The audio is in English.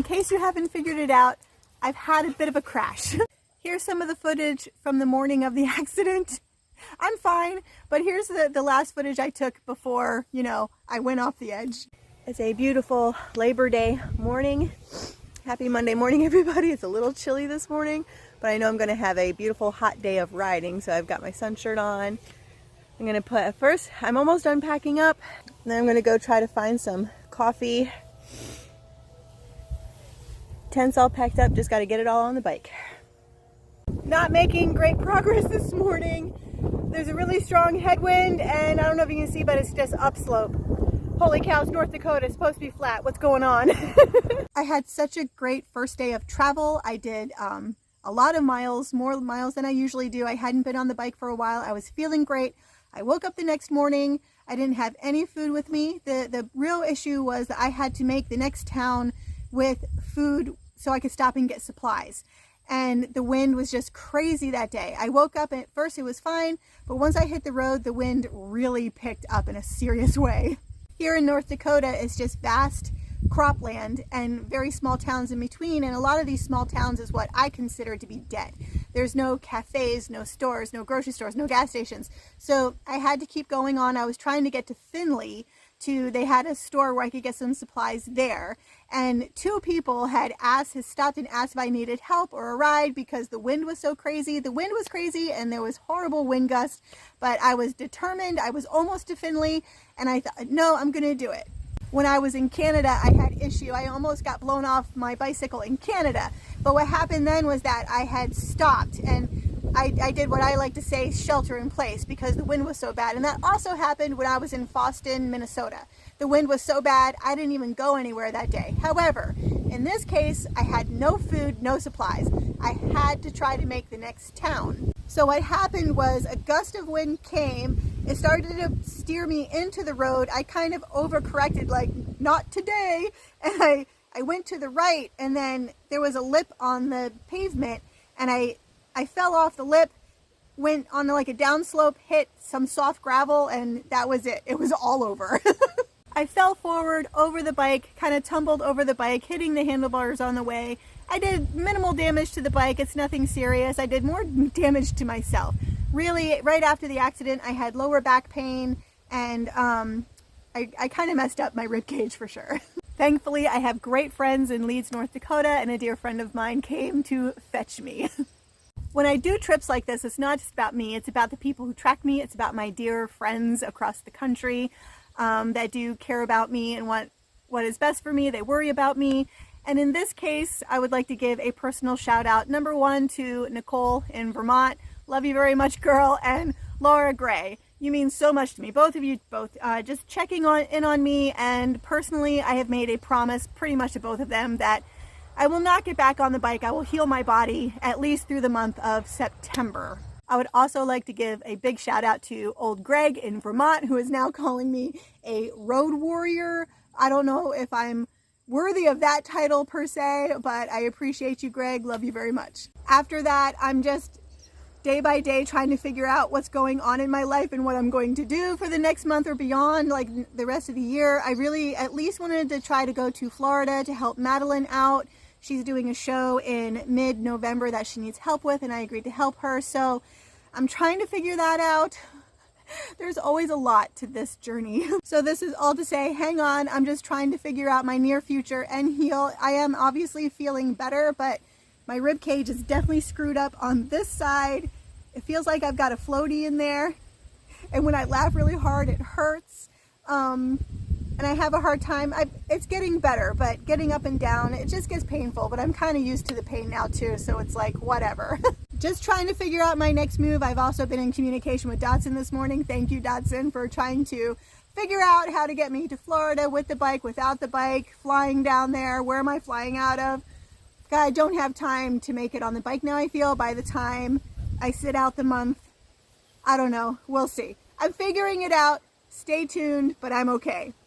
In case you haven't figured it out, I've had a bit of a crash. Here's some of the footage from the morning of the accident. I'm fine, but here's the last footage I took before, you know, I went off the edge. It's a beautiful Labor Day morning. Happy Monday morning, everybody. It's a little chilly this morning, but I know I'm going to have a beautiful hot day of riding, so I've got my sun shirt on. I'm going to put, first, I'm almost done packing up, and then I'm going to go try to find some coffee. Tent's all packed up, just got to get it all on the bike. Not making great progress this morning. There's a really strong headwind, and I don't know if you can see, but it's just upslope. Holy cow, it's North Dakota. It's supposed to be flat. What's going on? I had such a great first day of travel. I did a lot of miles, more miles than I usually do. I hadn't been on the bike for a while. I was feeling great. I woke up the next morning. I didn't have any food with me. The real issue was that I had to make the next town with food so I could stop and get supplies. And the wind was just crazy that day. I woke up and at first it was fine, but once I hit the road, the wind really picked up in a serious way. Here in North Dakota, it's just vast cropland and very small towns in between, and a lot of these small towns is what I consider to be dead. There's no cafes, no stores, no grocery stores, no gas stations. So I had to keep going on. I was trying to get to Findlay. They had a store where I could get some supplies there, and two people had stopped and asked if I needed help or a ride because the wind was so crazy. The wind was crazy and there was horrible wind gusts, but I was determined. I was almost to Findlay, and I thought, no, I'm gonna do it. When I was in Canada, I had issue. I almost got blown off my bicycle in Canada, but what happened then was that I had stopped, and I did what I like to say, shelter in place, because the wind was so bad. And that also happened when I was in Fosston, Minnesota. The wind was so bad, I didn't even go anywhere that day. However, in this case, I had no food, no supplies. I had to try to make the next town. So what happened was a gust of wind came. It started to steer me into the road. I kind of overcorrected, like, not today. And I went to the right, and then there was a lip on the pavement, and I fell off the lip, went on like a downslope, hit some soft gravel, and that was it. It was all over. I fell forward over the bike, kind of tumbled over the bike, hitting the handlebars on the way. I did minimal damage to the bike. It's nothing serious. I did more damage to myself. Really, right after the accident, I had lower back pain, and I kind of messed up my rib cage for sure. Thankfully, I have great friends in Leeds, North Dakota, and a dear friend of mine came to fetch me. When I do trips like this, it's not just about me, it's about the people who track me, it's about my dear friends across the country that do care about me and what is best for me. They worry about me. And in this case, I would like to give a personal shout out, number one, to Nicole in Vermont. Love you very much, girl. And Laura Gray. You mean so much to me. Both of you, just checking in on me. And personally, I have made a promise pretty much to both of them that I will not get back on the bike. I will heal my body at least through the month of September. I would also like to give a big shout out to old Greg in Vermont, who is now calling me a road warrior. I don't know if I'm worthy of that title per se, but I appreciate you, Greg. Love you very much. After that, I'm just day by day trying to figure out what's going on in my life and what I'm going to do for the next month or beyond, like the rest of the year. I really at least wanted to try to go to Florida to help Madeline out. She's doing a show in mid-November that she needs help with, and I agreed to help her. So I'm trying to figure that out. There's always a lot to this journey. So this is all to say, hang on. I'm just trying to figure out my near future and heal. I am obviously feeling better, but my rib cage is definitely screwed up on this side. It feels like I've got a floaty in there. And when I laugh really hard, it hurts. And I have a hard time. It's getting better, but getting up and down, it just gets painful, but I'm kind of used to the pain now too, so it's like, whatever. Just trying to figure out my next move. I've also been in communication with Dotson this morning. Thank you, Dotson, for trying to figure out how to get me to Florida with the bike, without the bike, flying down there. Where am I flying out of? God, I don't have time to make it on the bike now, I feel, by the time I sit out the month. I don't know. We'll see. I'm figuring it out. Stay tuned, but I'm okay.